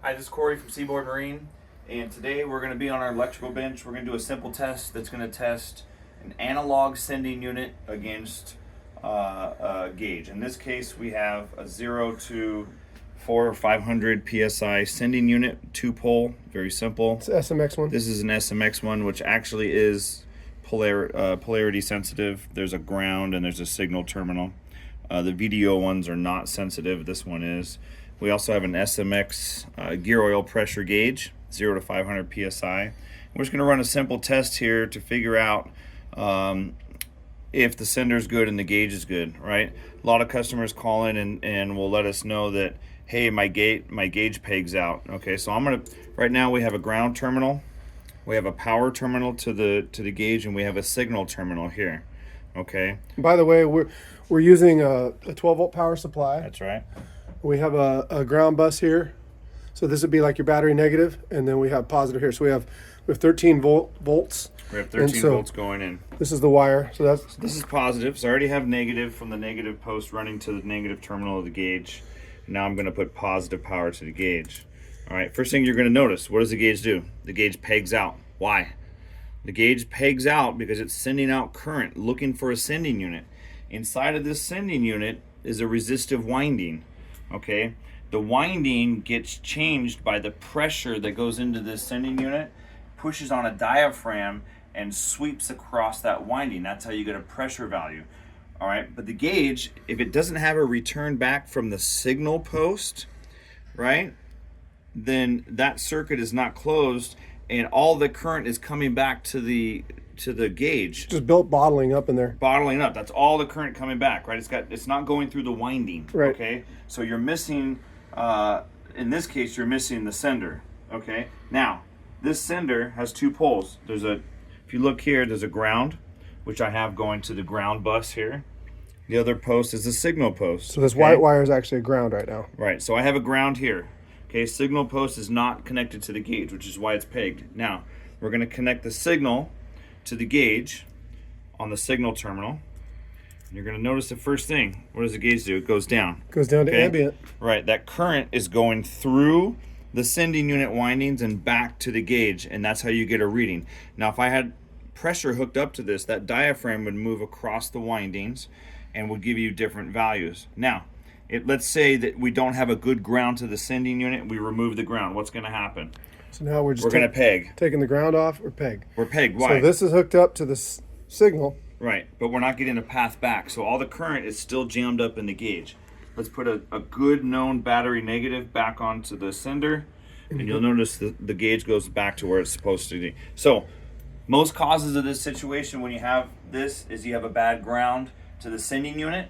Hi, this is Corey from Cummins Marine, and today we're going to be on our electrical bench. We're going to do a simple test that's going to test an analog sending unit against a gauge. In this case, we have a 0 to 400 or 500 psi sending unit, 2-pole, very simple. It's SMX one. This is an SMX one, which actually is polarity sensitive. There's a ground and there's a signal terminal. The VDO ones are not sensitive. This one is. We also have an SMX gear oil pressure gauge, 0 to 500 psi. We're just going to run a simple test here to figure out if the sender's good and the gauge is good, right? A lot of customers call in and will let us know that, hey, my gauge pegs out. Okay, so right now we have a ground terminal, we have a power terminal to the gauge, and we have a signal terminal here. Okay. By the way, we're using a 12-volt power supply. That's right. We have a ground bus here, so this would be like your battery negative, and then we have positive here. So we have 13 volts. We have 13 volts going in. This is the wire. So this is positive. So I already have negative from the negative post running to the negative terminal of the gauge. Now I'm going to put positive power to the gauge. All right. First thing you're going to notice, what does the gauge do? The gauge pegs out. Why? The gauge pegs out because it's sending out current, looking for a sending unit. Inside of this sending unit is a resistive winding. Okay, the winding gets changed by the pressure that goes into this sending unit, pushes on a diaphragm and sweeps across that winding. That's how you get a pressure value. All right, but the gauge, if it doesn't have a return back from the signal post, right, then that circuit is not closed and all the current is coming back to the gauge. Just built bottling up in there. Bottling up. That's all the current coming back, right? It's not going through the winding. Right. Okay. So you're missing. In this case, you're missing the sender. Okay. Now, this sender has 2 poles. If you look here, there's a ground, which I have going to the ground bus here. The other post is the signal post. So this white wire is actually a ground right now. Right. So I have a ground here. Okay. Signal post is not connected to the gauge, which is why it's pegged. Now we're going to connect the signal to the gauge on the signal terminal. And you're going to notice the first thing. What does the gauge do? It goes down. Goes down to ambient. Right. That current is going through the sending unit windings and back to the gauge, and that's how you get a reading. Now, if I had pressure hooked up to this, that diaphragm would move across the windings and would give you different values. Now, let's say that we don't have a good ground to the sending unit. We remove the ground. What's going to happen? So now we're going to peg. Taking the ground off or peg. We're pegged. Why? So this is hooked up to the signal. Right, but we're not getting a path back. So all the current is still jammed up in the gauge. Let's put a good known battery negative back onto the sender, and you'll notice the gauge goes back to where it's supposed to be. So most causes of this situation when you have this is you have a bad ground to the sending unit,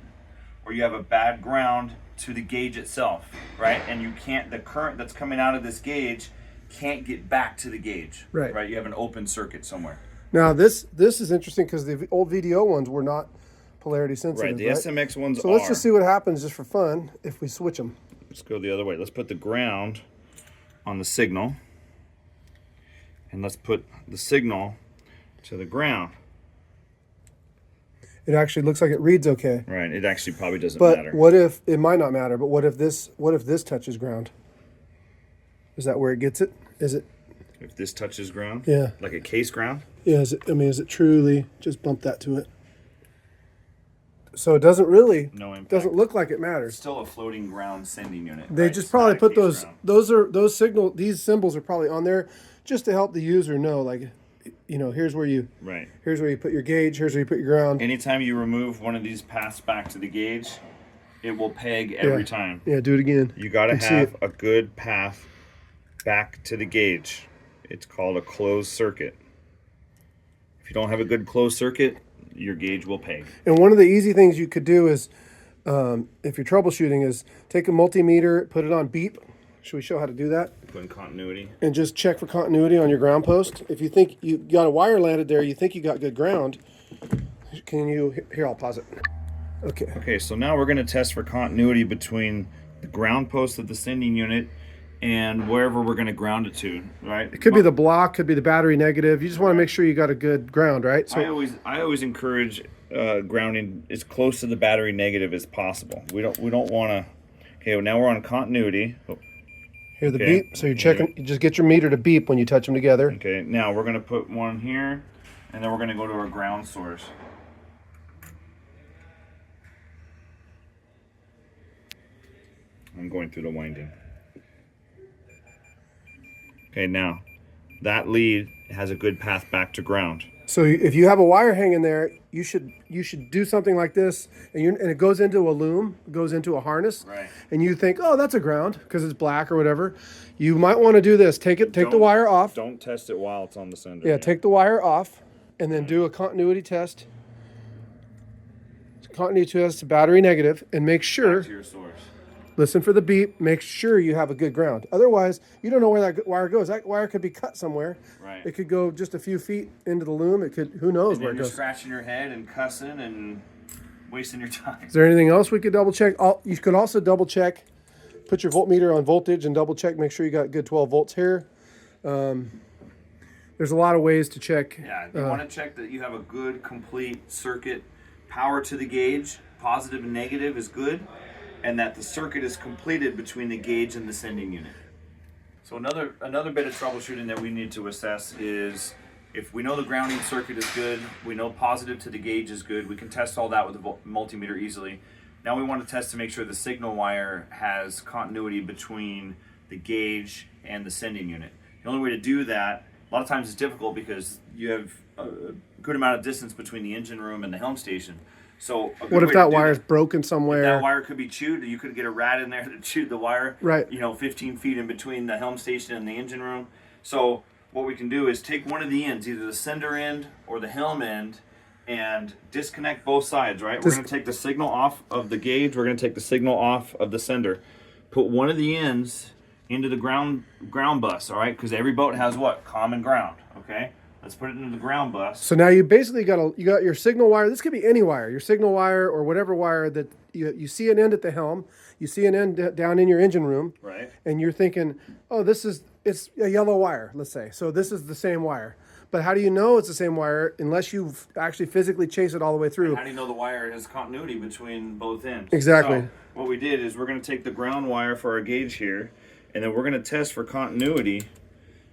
or you have a bad ground to the gauge itself, right? And the current that's coming out of this gauge can't get back to the gauge. Right. You have an open circuit somewhere. Now this is interesting because the old VDO ones were not polarity sensitive. Right. The SMX ones So let's just see what happens just for fun if we switch them. Let's go the other way. Let's put the ground on the signal, and let's put the signal to the ground. It actually looks like it reads okay. Right. It actually probably doesn't matter. But what if it might not matter? But what if this touches ground? Is that where it gets it? Is it? If this touches ground? Yeah. Like a case ground? Yeah. Is it truly just bump that to it? So it doesn't really. No impact. Doesn't look like it matters. It's still a floating ground sending unit. They just probably put these symbols are probably on there just to help the user know, like, here's where you put your gauge, here's where you put your ground. Anytime you remove one of these paths back to the gauge, it will peg every time. Yeah, do it again. You got to have a good path back to the gauge. It's called a closed circuit. If you don't have a good closed circuit, your gauge will peg. And one of the easy things you could do is, if you're troubleshooting, is take a multimeter, put it on beep. Should we show how to do that? Put in continuity. And just check for continuity on your ground post. If you think you got a wire landed there, you think you got good ground, here, I'll pause it. Okay. Okay, so now we're going to test for continuity between the ground post of the sending unit and wherever we're going to ground it to, right? It could be the block, could be the battery negative. You just want to make sure you got a good ground, right? So I always encourage grounding as close to the battery negative as possible. We don't want to. Okay, well, now we're on continuity. Oh, Hear the beep. So you're checking. You just get your meter to beep when you touch them together. Okay. Now we're gonna put one here, and then we're gonna go to our ground source. I'm going through the winding. Okay, now that lead has a good path back to ground. So if you have a wire hanging there, you should do something like this, and it goes into a loom, goes into a harness, right? And you think, oh, that's a ground because it's black or whatever. You might want to do this. Take the wire off. Don't test it while it's on the sender. Yeah, take the wire off, and then do a continuity test. Continuity test, battery negative, and make sure. Back to your source. Listen for the beep. Make sure you have a good ground. Otherwise, you don't know where that wire goes. That wire could be cut somewhere. Right. It could go just a few feet into the loom. It could. Who knows where it goes? You're scratching your head and cussing and wasting your time. Is there anything else we could double check? You could also double check. Put your voltmeter on voltage and double check. Make sure you got good 12 volts here. There's a lot of ways to check. Yeah, you want to check that you have a good complete circuit. Power to the gauge, positive and negative is good. And that the circuit is completed between the gauge and the sending unit. So another bit of troubleshooting that we need to assess is if we know the grounding circuit is good, we know positive to the gauge is good, we can test all that with the multimeter easily. Now we want to test to make sure the signal wire has continuity between the gauge and the sending unit. The only way to do that, a lot of times it's difficult because you have a good amount of distance between the engine room and the helm station. So what if that wire is broken somewhere? That wire could be chewed. You could get a rat in there that chewed the wire. Right. 15 feet in between the helm station and the engine room. So what we can do is take one of the ends, either the sender end or the helm end, and disconnect both sides. Right. We're going to take the signal off of the gauge. We're going to take the signal off of the sender. Put one of the ends into the ground bus. All right. Because every boat has what? Common ground. Okay. Let's put it into the ground bus. So now you basically got your signal wire. This could be any wire, your signal wire or whatever wire that you see an end at the helm, you see an end down in your engine room, right? And you're thinking, oh, it's a yellow wire, let's say. So this is the same wire. But how do you know it's the same wire unless you've actually physically chased it all the way through? And how do you know the wire has continuity between both ends? Exactly. So what we did is we're going to take the ground wire for our gauge here, and then we're going to test for continuity,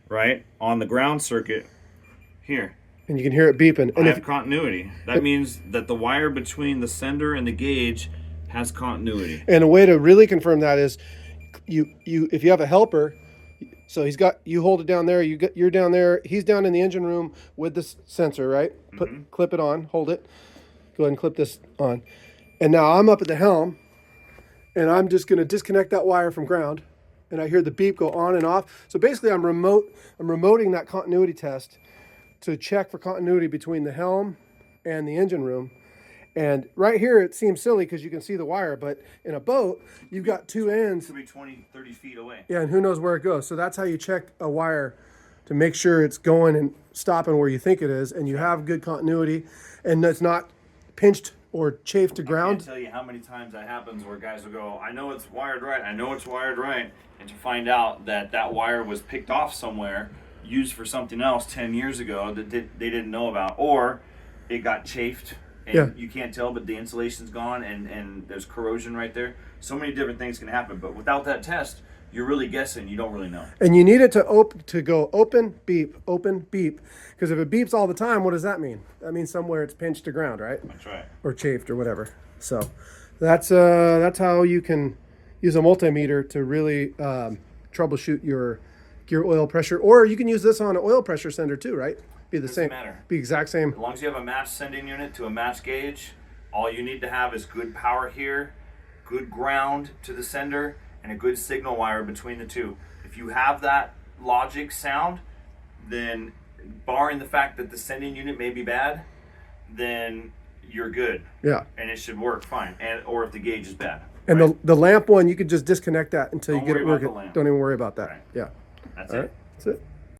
right, on the ground circuit. Here. And you can hear it beeping. And I have continuity. That means that the wire between the sender and the gauge has continuity. And a way to really confirm that is if you have a helper, so you hold it down there, you're down there, he's down in the engine room with this sensor, right? Clip it on, hold it. Go ahead and clip this on. And now I'm up at the helm, and I'm just going to disconnect that wire from ground, and I hear the beep go on and off. So basically I'm remoting that continuity test to check for continuity between the helm and the engine room. And right here, it seems silly because you can see the wire, but in a boat, you've got two ends. It could be 20, 30 feet away. Yeah, and who knows where it goes. So that's how you check a wire to make sure it's going and stopping where you think it is, and you have good continuity, and it's not pinched or chafed to ground. I can't tell you how many times that happens where guys will go, I know it's wired right, I know it's wired right, and to find out that wire was picked off somewhere, used for something else 10 years ago that they didn't know about, or it got chafed and you can't tell, but the insulation's gone and there's corrosion right there. So many different things can happen, but without that test, you're really guessing. You don't really know. And you need it to go open, beep, because if it beeps all the time, what does that mean? That means somewhere it's pinched to ground, right? That's right. Or chafed or whatever. So that's how you can use a multimeter to really troubleshoot your gear oil pressure, or you can use this on an oil pressure sender too, right? Be the same. Matter. Be exact same. As long as you have a matched sending unit to a matched gauge, all you need to have is good power here, good ground to the sender, and a good signal wire between the two. If you have that logic sound, then barring the fact that the sending unit may be bad, then you're good. Yeah. And it should work fine. Or if the gauge is bad. And right? the lamp one, you could just disconnect that until Don't you get it worry about working. the lamp. Don't even worry about that. Right. Yeah. That's All it. right. That's it.